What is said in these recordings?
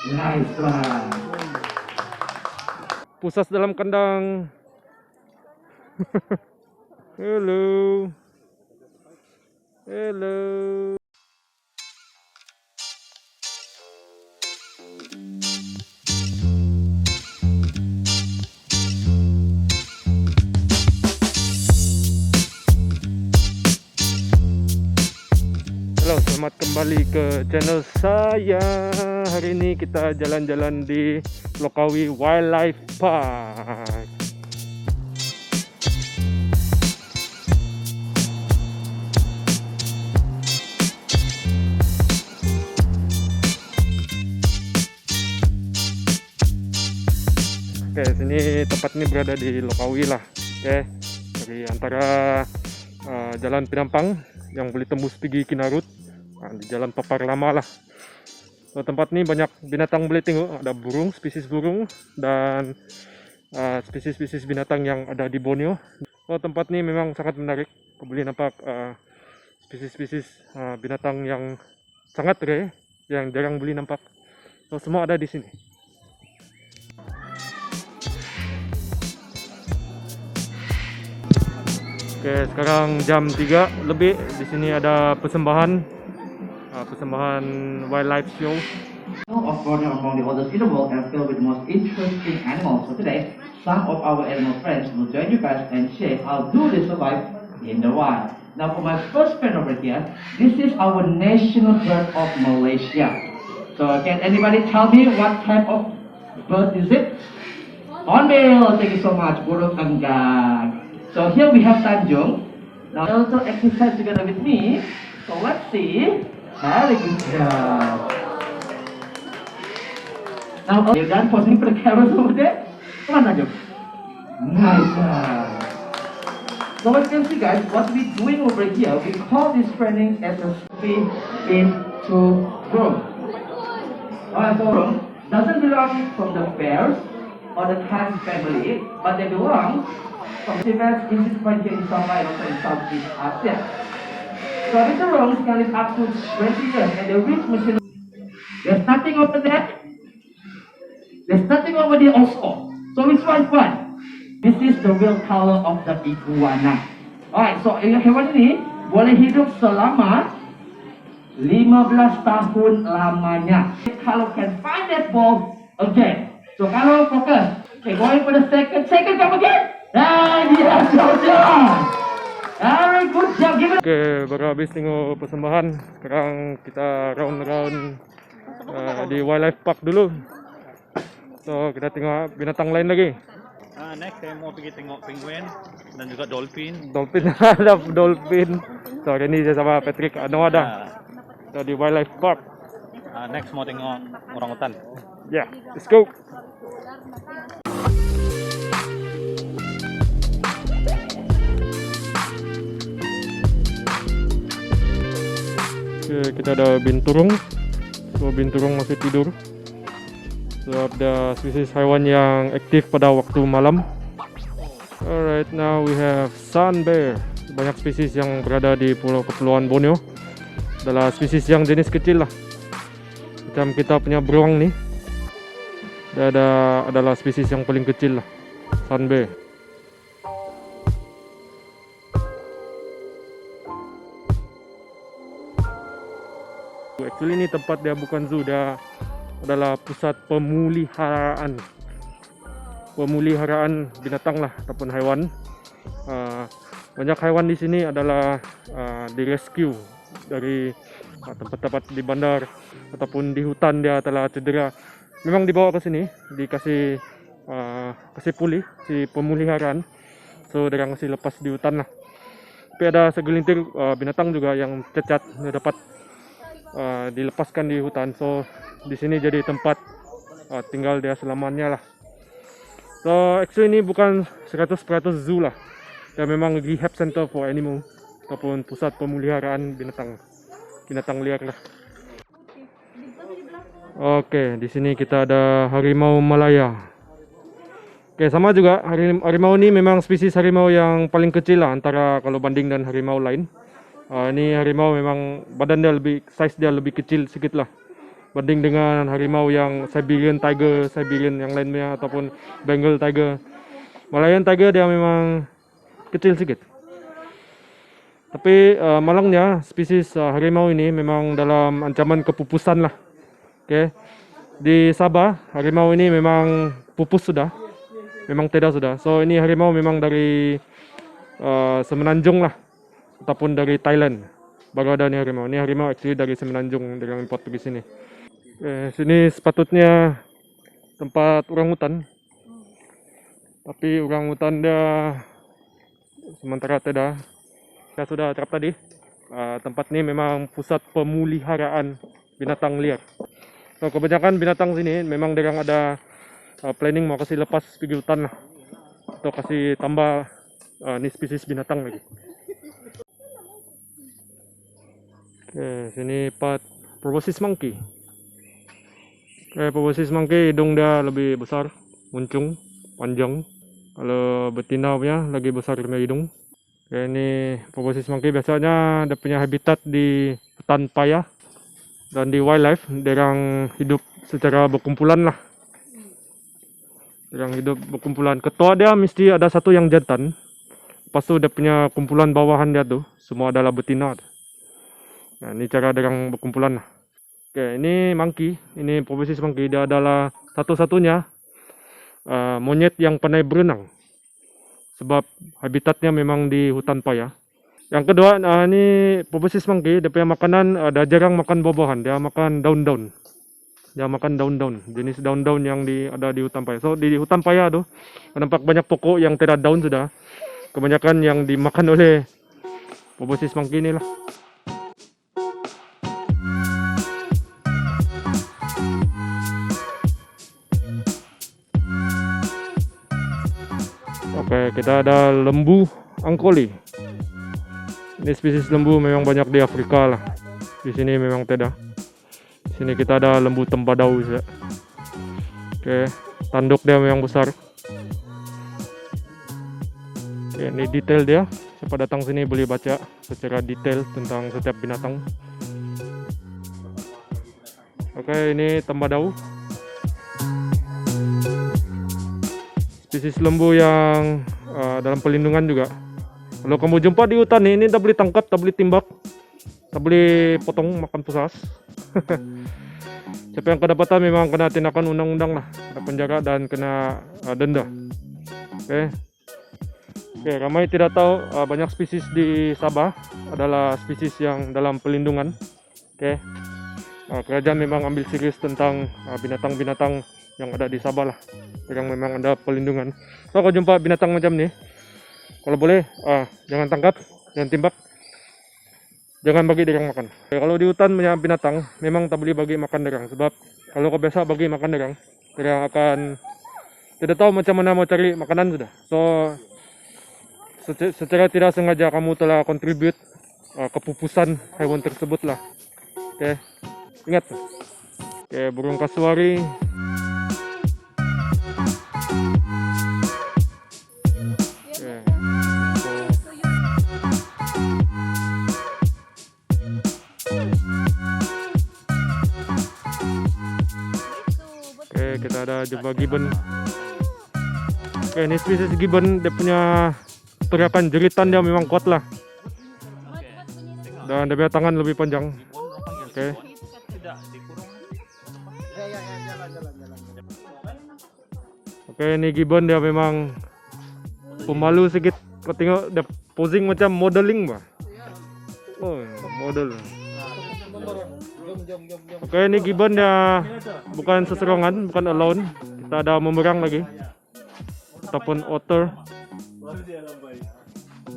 Nice one. Pusat dalam kandang. Hello. Hello. Halo, selamat kembali ke channel saya. Hari ini kita jalan-jalan di Lokawi Wildlife Park. Oke, sini tempat ini berada di Lokawi lah. Oke, dari antara Jalan Penampang yang boleh tembus pergi Kinarut, di Jalan Papar Lama lah. So, tempat ini banyak binatang boleh tengok, ada burung, spesies burung dan spesies-spesies binatang yang ada di Borneo. So, tempat ini memang sangat menarik. Kau boleh nampak spesies-spesies binatang yang sangat rare, yang jarang boleh nampak. So, semua ada di sini. Oke, sekarang jam 3 lebih. Di sini ada persembahan wildlife show. Of Borneo among the oldest in the world and filled with the most interesting animals. So today, some of our animal friends will join you guys and share how do they survive in the wild. Now for my first friend over here, this is our national bird of Malaysia. So can anybody tell me what type of bird is it? Hornbill. Thank you so much, burung enggang. So here we have Tanjung. Now also exercise together with me. So let's see. Very good job. Now you're done posing for the cameras over there. Come on, Tanjung. Nice one. So as you can see, guys, what we're doing over here, we call this training as a speed into room. Alright, so room doesn't belong from the bears or the cat family, but they belong from the bears instituted here in Sabah and also in Southeast Asia. So these rooms can live up to 20 years and they reach maturity. There's nothing over there. There's nothing over there also. So which one is what? This is the real color of the iguana. Alright, so hewan ini boleh hidup selama 15 tahun lamanya. Kalau can find that ball again. So kalau fokus. Okay, going for the second come again. And yes, so done. Very good job. Give it. Oke, baru habis tengok persembahan. Sekarang kita round-round di Wildlife Park dulu. So kita tengok binatang lain lagi. Next saya mau pergi tengok penguin dan juga dolphin. Dolphin, ada dolphin. So hari ini saya sama Patrick Ano ada. So di Wildlife Park. Next mau tengok orangutan. Yeah, let's go. Oke, kita ada binturung. So binturung masih tidur. So ada spesies haiwan yang aktif pada waktu malam. Alright, now we have sun bear. Banyak spesies yang berada di Kepulauan Borneo. Adalah spesies yang jenis kecil lah. Macam kita punya beruang nih. Dia adalah spesies yang paling kecil lah, sun bear. Actually ini tempat dia bukan zoo, dia adalah pusat pemeliharaan binatang lah ataupun haiwan. Banyak haiwan di sini adalah direscue dari tempat-tempat di bandar ataupun di hutan. Dia telah cedera, memang dibawa ke sini, kasih pulih, si pemeliharaan. So dia kasih lepas di hutan lah. Tapi ada segelintir binatang juga yang cacat, dia dapat dilepaskan di hutan. So di sini jadi tempat tinggal dia selamanya lah. So actually ini bukan 100% zoo lah. Dia memang rehab center for animal ataupun pusat pemeliharaan binatang liar lah. Oke, di sini kita ada harimau Malaya. Oke, sama juga harimau ini memang spesies harimau yang paling kecil lah antara kalau banding dan harimau lain. Ini harimau memang badan dia size dia lebih kecil sedikit lah. banding dengan harimau yang Siberian Tiger, Siberian yang lainnya ataupun Bengal Tiger. Malayan Tiger dia memang kecil sedikit. Tapi malangnya spesies harimau ini memang dalam ancaman kepupusan lah. Oke. Di Sabah harimau ini memang pupus sudah. Memang tidak sudah. So ini harimau memang dari Semenanjung lah ataupun dari Thailand. Baru ada nih harimau. Ini harimau actually dari Semenanjung dengan import pergi sini. Sini sepatutnya tempat orangutan. Tapi orangutan dia sementara tidak. Saya sudah cakap tadi, tempat ini memang pusat pemuliharaan binatang liar. So, kebanyakan binatang sini memang dia ada planning mau kasih lepas pergi hutan lah, atau kasih tambah ni spesies binatang lagi. Sini part proboscis monkey. Proboscis monkey hidung dia lebih besar, muncung, panjang. Kalau betina punya lagi besar dari hidung. Ini proboscis monkey biasanya dia punya habitat di hutan paya dan di wildlife. Dia hidup secara berkumpulan lah. Dia hidup berkumpulan. Ketua dia mesti ada satu yang jantan. Lepas tu dia punya kumpulan bawahan dia tu semua adalah betina. Nah, ini cara dia berkumpulan lah. Ini monkey, ini proboscis monkey. Dia adalah satu-satunya monyet yang pandai berenang. Sebab habitatnya memang di hutan paya. Yang kedua, ini proboscis monkey, dia punya makanan, dia jarang makan buah-buahan, dia makan daun-daun. Dia makan daun-daun, jenis daun-daun yang ada di hutan paya. So di hutan paya tu, nampak banyak pokok yang tidak daun sudah. Kebanyakan yang dimakan oleh proboscis monkey ni lah. Oke, kita ada lembu angkoli. Ini spesies lembu memang banyak di Afrika lah. Di sini memang tidak. Di sini kita ada lembu tembadau juga. Oke, tanduk dia memang besar. Oke, ini detail dia. Siapa datang sini boleh baca secara detail tentang setiap binatang. Oke, ini tembadau. Spesies lembu yang dalam pelindungan juga. Kalau kamu jumpa di hutan ini tak boleh tangkap, tak boleh timbak, tak boleh potong makan pusas. Siapa yang kedapatan memang kena tindakan undang-undang lah, kena penjara dan kena denda. Oke, ramai tidak tahu banyak spesies di Sabah adalah spesies yang dalam pelindungan. Oke, kerajaan memang ambil serius tentang binatang-binatang yang ada di Sabah lah, yang memang ada pelindungan. So kalau jumpa binatang macam ni, kalau boleh jangan tangkap, jangan timbak, jangan bagi derang makan. Kalau di hutan punya binatang memang tak boleh bagi makan derang, sebab kalau kau biasa bagi makan derang akan tidak tahu macam mana mau cari makanan sudah. So secara tidak sengaja kamu telah contribute kepupusan hewan tersebut lah. Oke, ingat. Oke, burung kasuari. Kita ada jumpa gibbon. Oke, ini spesies gibbon, dia punya teriakan jeritan dia memang kuat lah. Dan dia punya tangan lebih panjang. Oke. Oke, ini gibbon dia memang pemalu sedikit. Kau tengok dia posing macam modeling bah. Oh, model. Oke, ini gibbon dia bukan seserongan, bukan alone. Kita ada memerang lagi, ataupun otter.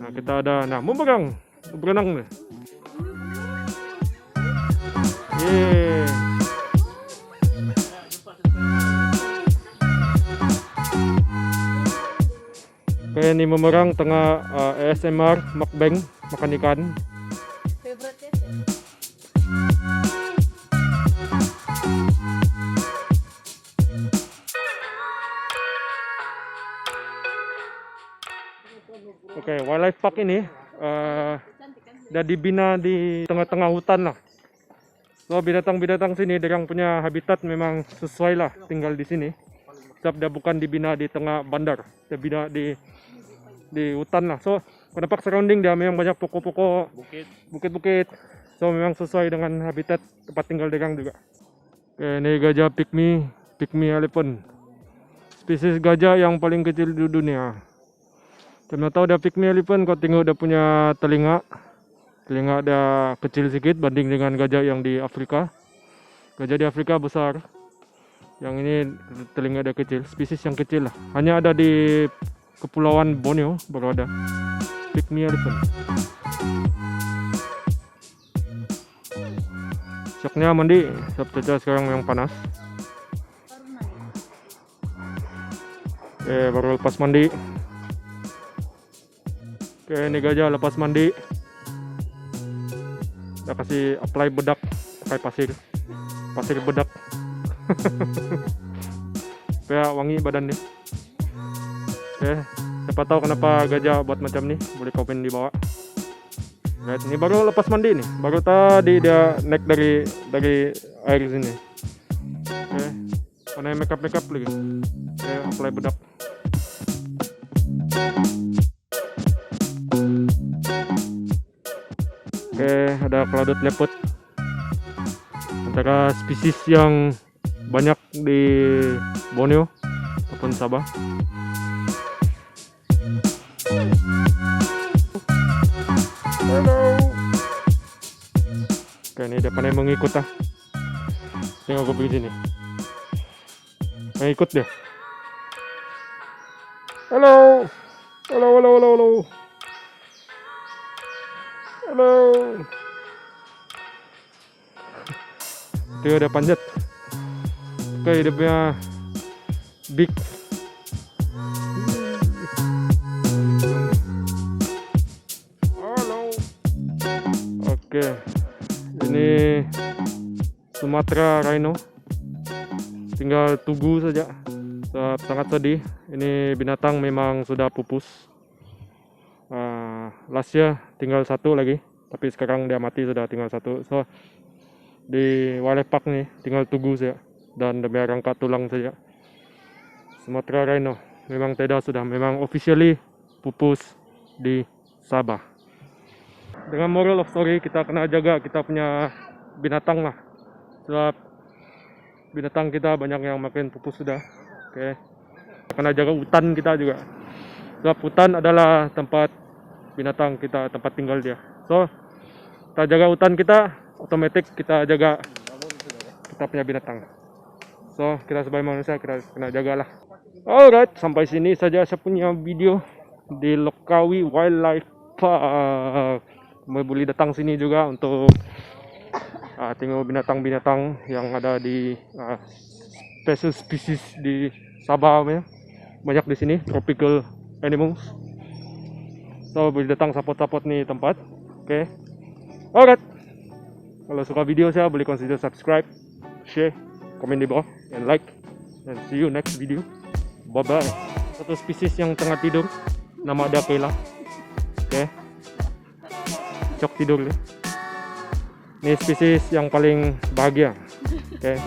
Nah, kita ada memerang, berenang nih. Yeay. Oke, ini memerang tengah ASMR mukbang makan ikan. Oke, wildlife park ini dia dibina di tengah-tengah hutan lah. So binatang-binatang sini dia punya habitat memang sesuai lah tinggal di sini. Sebab dia bukan dibina di tengah bandar, dia bina di hutan lah. So kenapa surrounding dia memang banyak pokok-pokok, bukit-bukit. So memang sesuai dengan habitat tempat tinggal dia juga. Oke, ini gajah pygmy elephant. Spesies gajah yang paling kecil di dunia. Karena tahu dia pygmy elephant, kau tengok dia punya telinga dia kecil sedikit banding dengan gajah yang di Afrika. Gajah di Afrika besar, yang ini telinga dia kecil. Spesies yang kecil lah, hanya ada di Kepulauan Borneo baru ada pygmy elephant. Syoknya mandi, sebab cuaca sekarang memang panas. Oke, baru lepas mandi. Oke, ini gajah lepas mandi. Udah kasih apply bedak pakai pasir bedak. Supaya wangi badan nih. Oke, siapa tahu kenapa gajah buat macam nih, boleh komen di bawah. Lihat, ini baru lepas mandi nih, baru tadi dia naik dari air sini. Oke, mana makeup lagi. Oke, apply bedak. Oke, ada clouded leopard, antara spesies yang banyak di Borneo ataupun Sabah. Halo. Oke, ini dia pandai mengikut lah. Tengok aku pergi sini, mengikut dia. Halo. Dia udah panjat. Oke, dia punya big. Halo. Oke, ini Sumatera Rhino, tinggal tugu saja. Sangat sedih. Ini binatang memang sudah pupus. Last year tinggal satu lagi, tapi sekarang dia mati, sudah tinggal satu. So di Wildlife Park nih tinggal tugu saja dan dia rangka tulang saja. Sumatera Rhino memang sudah memang officially pupus di Sabah. Dengan moral of story, kita kena jaga kita punya binatang lah, sebab binatang kita banyak yang makin pupus sudah. Oke, kita kena jaga hutan kita juga, sebab hutan adalah tempat binatang kita, tempat tinggal dia. So kita jaga hutan kita, otomatis kita jaga kita punya binatang. So kita sebagai manusia kita kena jagalah. Alright, sampai sini saja saya punya video di Lokawi Wildlife Park. Boleh datang sini juga untuk tengok binatang-binatang yang ada di spesies di Sabah ya. Banyak di sini tropical animals. So boleh datang support nih tempat. Oke. Alright. Kalau suka video saya boleh consider subscribe, share, komen di bawah, and like. And see you next video. Bye bye. Satu spesies yang tengah tidur, nama dia Kayla. Oke. Cok tidur nih. Ini spesies yang paling bahagia. Oke.